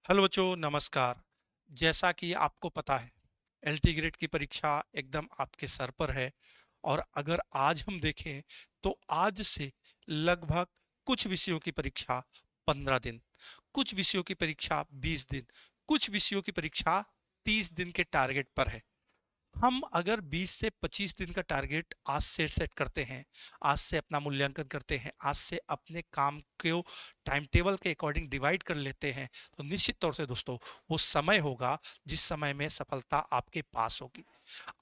Hello बच्चों, नमस्कार। जैसा कि आपको पता है, एलटी ग्रेड की परीक्षा एकदम आपके सर पर है। और अगर आज हम देखें तो आज से लगभग कुछ विषयों की परीक्षा 15 दिन, कुछ विषयों की परीक्षा 20 दिन, कुछ विषयों की परीक्षा 30 दिन के टारगेट पर है। हम अगर 20 से 25 दिन का टारगेट आज से सेट करते हैं, आज से अपना मूल्यांकन करते हैं, आज से अपने काम को टाइम टेबल के अकॉर्डिंग डिवाइड कर लेते हैं, तो निश्चित तौर से दोस्तों वो समय होगा जिस समय में सफलता आपके पास होगी।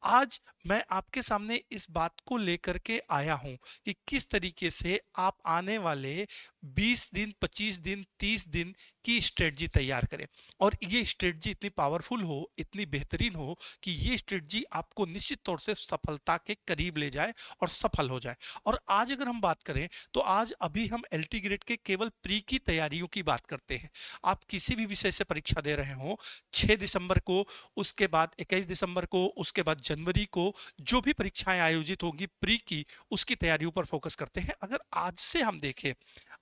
आज मैं आपके सामने इस बात को लेकर के आया हूं कि किस तरीके से आप आने वाले 20 दिन, 25 दिन, 30 दिन की स्ट्रेटजी तैयार करें। और ये स्ट्रेटजी इतनी पावरफुल हो, इतनी बेहतरीन हो कि ये स्ट्रेटजी आपको निश्चित तौर से सफलता के करीब ले जाए और सफल हो जाए। और आज अगर हम बात करें तो आज अभी हम एलटी ग्रेड के केवल प्री की तैयारियों की बात करते हैं। आप किसी भी विषय से परीक्षा दे रहे हो, 6 दिसंबर को, उसके बाद 21 दिसंबर को, उसके बाद जनवरी को जो भी परीक्षाएं आयोजित होंगी प्री की, उसकी तैयारियों पर फोकस करते हैं। अगर आज से हम देखें,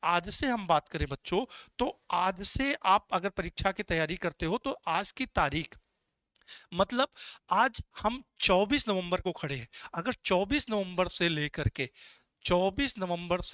आज से हम बात करें बच्चों, तो आज से आप अगर परीक्षा की तैयारी करते हो तो आज की तारीख, मतलब आज हम 24 नवंबर को खड़े हैं। अगर 24 नवंबर से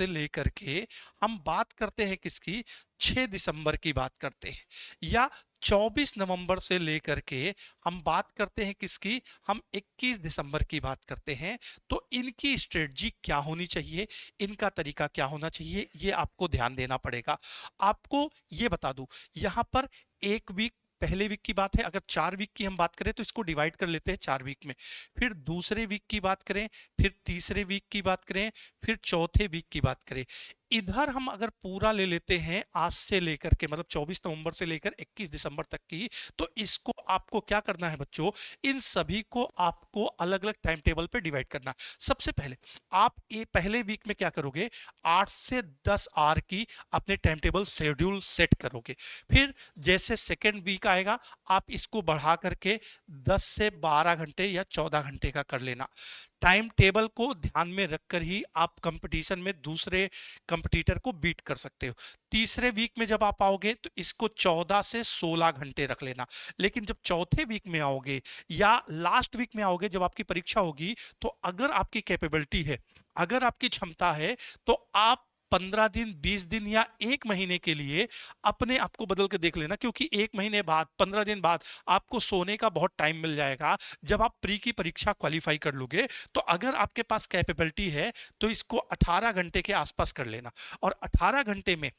लेकर के हम बात करते हैं किसकी, 6 दिसंबर की बात करते हैं, या 24 नवंबर से लेकर के हम बात करते हैं किसकी, हम 21 दिसंबर की बात करते हैं, तो इनकी स्ट्रेटजी क्या होनी चाहिए, इनका तरीका क्या होना चाहिए, ये आपको ध्यान देना पड़ेगा। आपको ये बता दूं, यहां पर एक वीक, पहले वीक की बात है। अगर 4 वीक की हम बात करें तो इसको डिवाइड कर लेते हैं 4 वीक में। फिर दूसरे वीक की बात करें, फिर तीसरे वीक की बात करें, फिर चौथे वीक की बात करें। इधर हम अगर पूरा ले लेते हैं आज से लेकर के, मतलब 24 नवंबर से लेकर 21 दिसंबर तक की, तो इसको आपको क्या करना है बच्चों, इन सभी को आपको अलग अलग टाइम टेबल पे डिवाइड करना। सबसे पहले आप ये पहले वीक में क्या करोगे, 8 से 10 आवर की अपने टाइम टेबल शेड्यूल सेट करोगे। फिर जैसे सेकेंड वीक आएगा, आप इसको बढ़ा करके 10 से 12 घंटे या 14 घंटे का कर लेना। टाइम टेबल को ध्यान में रखकर ही आप कंपटीशन में दूसरे कंपटीटर को बीट कर सकते हो। तीसरे वीक में जब आप आओगे तो इसको 14 से 16 घंटे रख लेना। लेकिन जब चौथे वीक में आओगे या लास्ट वीक में आओगे, जब आपकी परीक्षा होगी, तो अगर आपकी कैपेबिलिटी है, अगर आपकी क्षमता है, तो आप 15 दिन, 20 दिन या 1 महीने के लिए अपने आप को बदल के देख लेना। क्योंकि 1 महीने बाद, 15 दिन बाद आपको सोने का बहुत टाइम मिल जाएगा। जब आप प्री की परीक्षा क्वालिफाई कर लोगे, तो अगर आपके पास कैपेबिलिटी है तो इसको 18 घंटे के आसपास कर लेना। और 18 घंटे में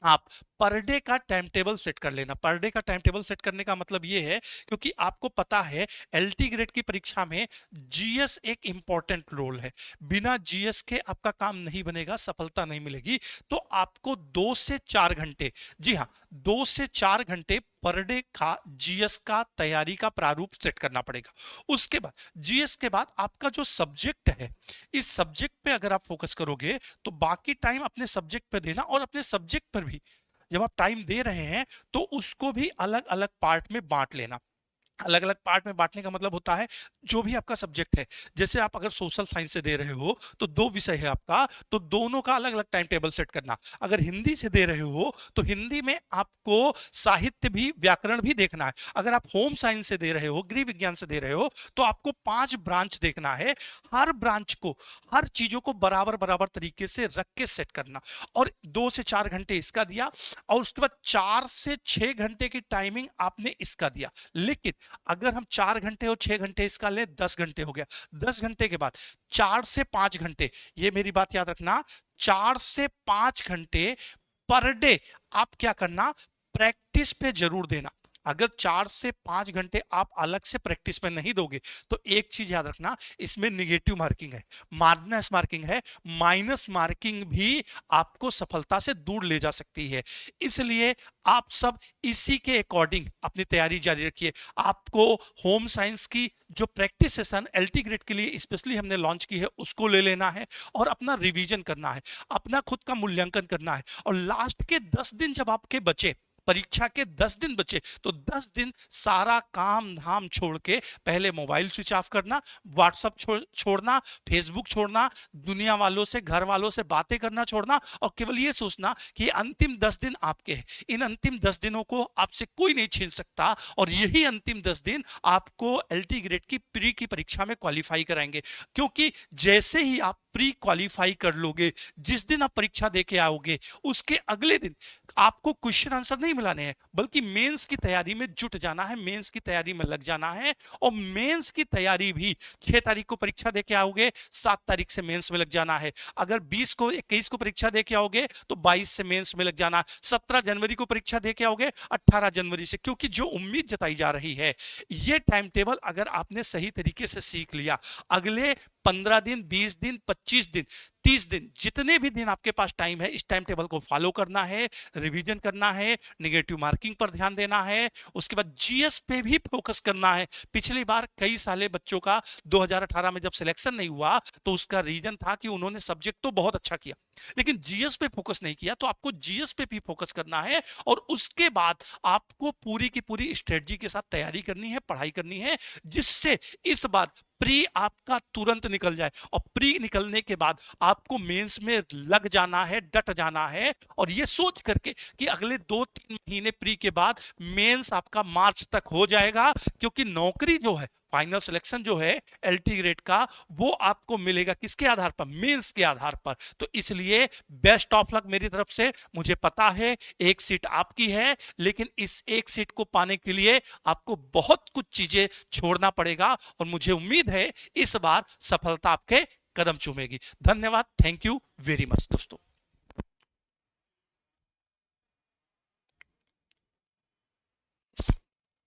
आप पर डे का टाइम टेबल सेट कर लेना। पर डे का टाइम टेबल सेट करने का मतलब ये है, क्योंकि आपको पता है एलटी ग्रेड की परीक्षा में जीएस एक इंपॉर्टेंट रोल है। बिना जीएस के आपका काम नहीं बनेगा, सफलता नहीं मिलेगी। तो आपको 2 से 4 घंटे, जी हाँ, 2 से 4 घंटे पर डे का जीएस का तैयारी का प्रारूप सेट करना पड़ेगा। उसके बाद जीएस के बाद आपका जो सब्जेक्ट है, इस सब्जेक्ट पे अगर आप फोकस करोगे तो बाकी टाइम अपने सब्जेक्ट पे देना। और अपने सब्जेक्ट पर भी जब आप टाइम दे रहे हैं तो उसको भी अलग अलग पार्ट में बांट लेना। अलग अलग पार्ट में बांटने का मतलब होता है, जो भी आपका सब्जेक्ट है, जैसे आप अगर सोशल साइंस से दे रहे हो तो 2 विषय है आपका, तो दोनों का अलग अलग टाइम टेबल सेट करना। अगर हिंदी से दे रहे हो तो हिंदी में आपको साहित्य भी, व्याकरण भी देखना है। अगर आप होम साइंस से दे रहे हो, गृह विज्ञान से दे रहे हो, तो आपको 5 ब्रांच देखना है। हर ब्रांच को, हर चीजों को बराबर बराबर तरीके से रख के सेट करना। और 2 से 4 घंटे इसका दिया, और उसके बाद 4 से 6 घंटे की टाइमिंग आपने इसका दिया। लेकिन अगर हम 4 घंटे और 6 घंटे इसका ले, 10 घंटे हो गया। 10 घंटे के बाद 4 से 5 घंटे, ये मेरी बात याद रखना, 4 से 5 घंटे पर डे आप क्या करना, प्रैक्टिस पे जरूर देना। अगर 4 से 5 घंटे आप अलग से प्रैक्टिस में नहीं दोगे तो एक चीज याद रखना, इसमें निगेटिव मार्किंग है, माइनस मार्किंग है। माइनस मार्किंग भी आपको सफलता से दूर ले जा सकती है। इसलिए आप सब इसी के अकॉर्डिंग अपनी तैयारी जारी रखिए। आपको होम साइंस की जो प्रैक्टिस सेशन एलटी ग्रेड के लिए स्पेशली हमने लॉन्च की है, उसको ले लेना है और अपना रिवीजन करना है, अपना खुद का मूल्यांकन करना है। और लास्ट के 10 दिन जब आपके बचे, परीक्षा के 10 दिन बचे, तो 10 दिन सारा काम धाम छोड़ के पहले मोबाइल स्विच ऑफ करना, व्हाट्सएप छोड़ना, फेसबुक छोड़ना, दुनिया वालों से, घर वालों से बातें करना छोड़ना, और केवल ये सोचना कि अंतिम 10 दिन आपके हैं। इन अंतिम 10 दिनों को आपसे कोई नहीं छीन सकता, और यही अंतिम 10 दिन आपको एलटी ग्रेड की प्री की परीक्षा में क्वालिफाई कराएंगे। क्योंकि जैसे ही आप प्री क्वालिफाई कर लोगे, जिस दिन आप परीक्षा देके आओगे, उसके अगले दिन आपको क्वेश्चन आंसर नहीं मिलाने हैं, बल्कि मेंस की तैयारी में जुट जाना है, मेंस की तैयारी में लग जाना है। और मेंस की तैयारी भी 6 तारीख को परीक्षा देके आओगे, 7 तारीख से मेंस में लग जाना है। अगर 20 को 21 को परीक्षा देके आओगे तो 22 से मेंस में लग जाना, 17 जनवरी को परीक्षा देके आओगे, 18 जनवरी से। क्योंकि जो उम्मीद जताई जा रही है, ये टाइम टेबल अगर आपने सही तरीके से सीख लिया, अगले 15 दिन, 20 दिन, 25 दिन, 30 दिन, जितने भी दिन आपके पास टाइम है, इस टाइम टेबल को फॉलो करना है, रिवीजन करना है, नेगेटिव मार्किंग पर ध्यान देना है, उसके बाद जीएस पे भी फोकस करना है। पिछली बार कई साले बच्चों का 2018 में जब सिलेक्शन नहीं हुआ, तो उसका रीजन था कि उन्होंने सब्जेक्ट तो बहुत अच्छा किया, लेकिन जीएस पे फोकस नहीं किया। तो आपको जीएस पे भी फोकस करना है, और उसके बाद आपको पूरी की पूरी स्ट्रेटजी के साथ तैयारी करनी है, पढ़ाई करनी है, जिससे इस बार प्री आपका तुरंत निकल जाए। और प्री निकलने के बाद आपको मेंस में लग जाना है, डट जाना है, और ये सोच करके कि अगले 2-3 महीने प्री के बाद मेंस आपका मार्च तक हो जाएगा। क्योंकि नौकरी जो है, फाइनल सिलेक्शन जो है एलटी ग्रेड का, वो आपको मिलेगा किसके आधार पर? मेंस के आधार पर। तो इसलिए बेस्ट ऑफ लक मेरी तरफ से। मुझे पता है एक सीट आपकी है, लेकिन इस एक सीट को पाने के लिए आपको बहुत कुछ चीजें छोड़ना पड़ेगा, और मुझे उम्मीद है इस बार सफलता आपके कदम चूमेगी। धन्यवाद, थैंक यू वेरी मच दोस्तों।